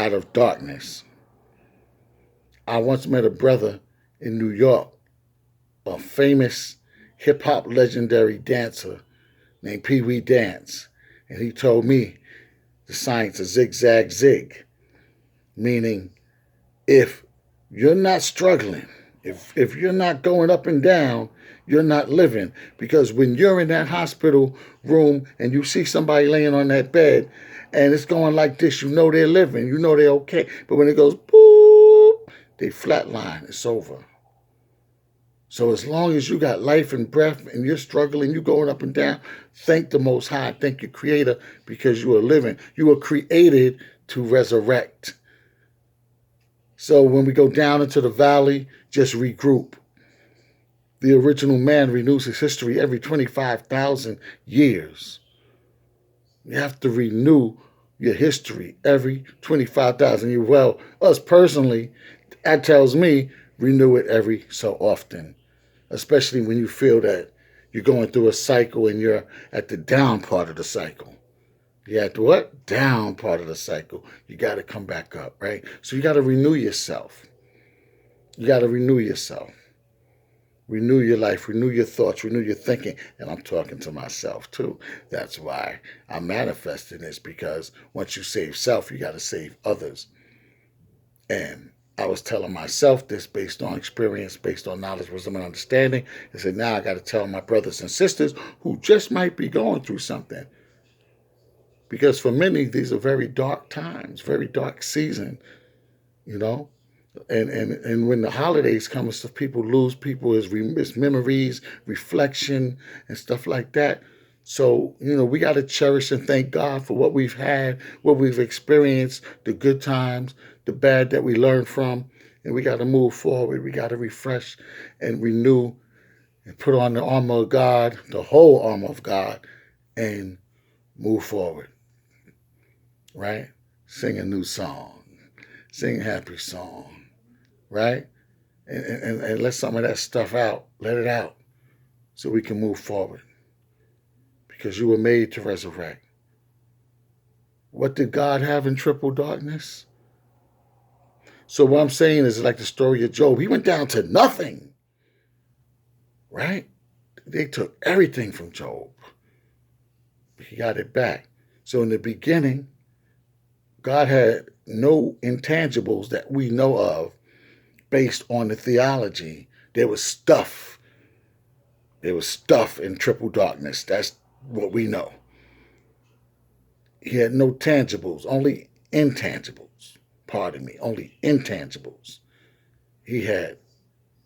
out of darkness. I once met a brother in New York, a famous hip hop legendary dancer named Pee Wee Dance. And he told me the science of zigzag zig, meaning if you're not struggling, if you're not going up and down, you're not living. Because when you're in that hospital room and you see somebody laying on that bed and it's going like this, you know they're living, you know they're okay. But when it goes boop, they flatline, it's over. So as long as you got life and breath and you're struggling, you're going up and down, thank the Most High, thank your Creator, because you are living. You were created to resurrect. So when we go down into the valley, just regroup. The original man renews his history every 25,000 years. You have to renew your history every 25,000 years. Well, us personally, that tells me renew it every so often, especially when you feel that you're going through a cycle and you're at the down part of the cycle. You're at the what? Down part of the cycle. You got to come back up, right? So you got to renew yourself. You got to renew yourself. Renew your life, renew your thoughts, renew your thinking. And I'm talking to myself too. That's why I'm manifesting this, because once you save self, you got to save others. And I was telling myself this based on experience, based on knowledge, wisdom, and understanding. I said, now I got to tell my brothers and sisters who just might be going through something. Because for many, these are very dark times, very dark season, you know. And when the holidays come and stuff, people lose people, it's memories, reflection, and stuff like that. So, you know, we got to cherish and thank God for what we've had, what we've experienced, the good times, the bad that we learned from. And we got to move forward. We got to refresh and renew and put on the armor of God, the whole armor of God, and move forward. Right? Sing a new song. Sing a happy song. Right? And let some of that stuff out. Let it out so we can move forward. Because you were made to resurrect. What did God have in triple darkness? So what I'm saying is like the story of Job. He went down to nothing. Right? They took everything from Job. He got it back. So in the beginning, God had no intangibles that we know of based on the theology. There was stuff. There was stuff in triple darkness. That's what we know. He had no tangibles, only intangibles. Pardon me, only intangibles. He had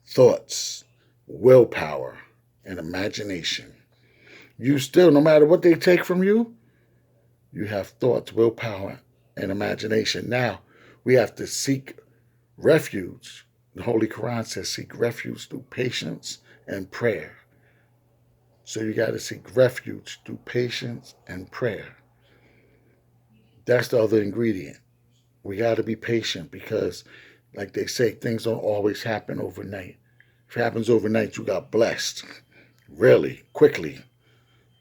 thoughts, willpower, and imagination. You still, no matter what they take from you, you have thoughts, willpower, and imagination. Now, we have to seek refuge. The Holy Quran says seek refuge through patience and prayer. So you got to seek refuge through patience and prayer. That's the other ingredient. We got to be patient because, like they say, things don't always happen overnight. If it happens overnight, you got blessed, really, quickly.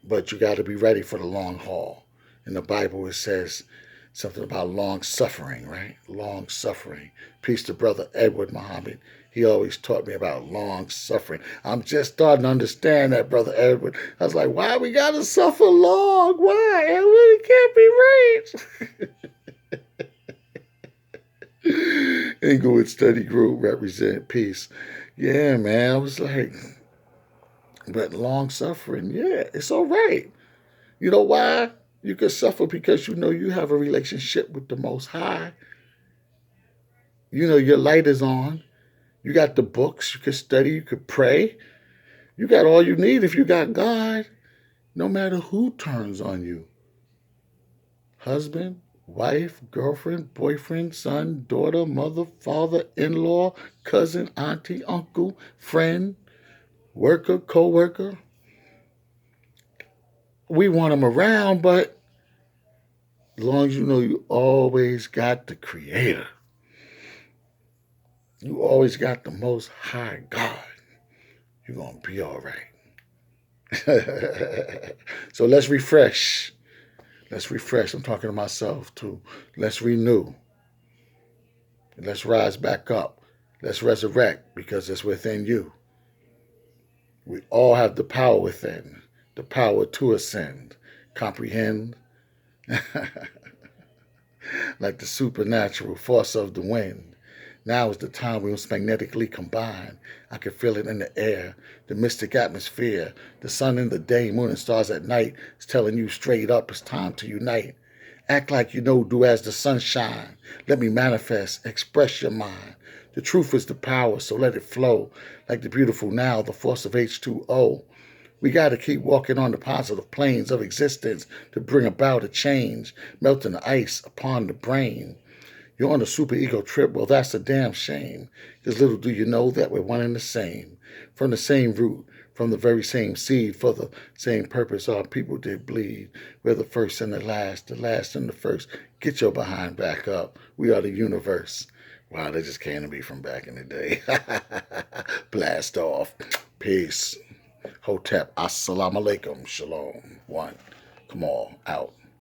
But you got to be ready for the long haul. In the Bible, it says something about long suffering, right? Long suffering. Peace to Brother Edward Muhammad. He always taught me about long suffering. I'm just starting to understand that, Brother Edward. I was like, why we got to suffer long? Why? It really can't be right. Inglewood Study Group represent peace. Yeah, man. I was like, but long suffering, yeah, it's all right. You know why? You can suffer because you know you have a relationship with the Most High. You know your light is on. You got the books. You can study. You can pray. You got all you need if you got God. No matter who turns on you. Husband, wife, girlfriend, boyfriend, son, daughter, mother, father, in-law, cousin, auntie, uncle, friend, worker, co-worker. We want them around, but as long as you know you always got the Creator. You always got the Most High God. You're going to be all right. So let's refresh. Let's refresh. I'm talking to myself too. Let's renew. And let's rise back up. Let's resurrect because it's within you. We all have the power within, the power to ascend. Comprehend? Like the supernatural force of the wind. Now is the time we must magnetically combine. I can feel it in the air, the mystic atmosphere. The sun in the day, moon and stars at night is telling you straight up it's time to unite. Act like you know, do as the sunshine. Let me manifest, express your mind. The truth is the power, so let it flow. Like the beautiful now, the force of H2O. We got to keep walking on the positive planes of existence to bring about a change, melting the ice upon the brain. You're on a superego trip, well, that's a damn shame. Because little do you know that we're one and the same. From the same root, from the very same seed, for the same purpose our people did bleed. We're the first and the last and the first. Get your behind back up. We are the universe. Wow, that just came to me from back in the day. Blast off. Peace. Hotep. Assalamu alaikum. Shalom. One. Kamal. Out.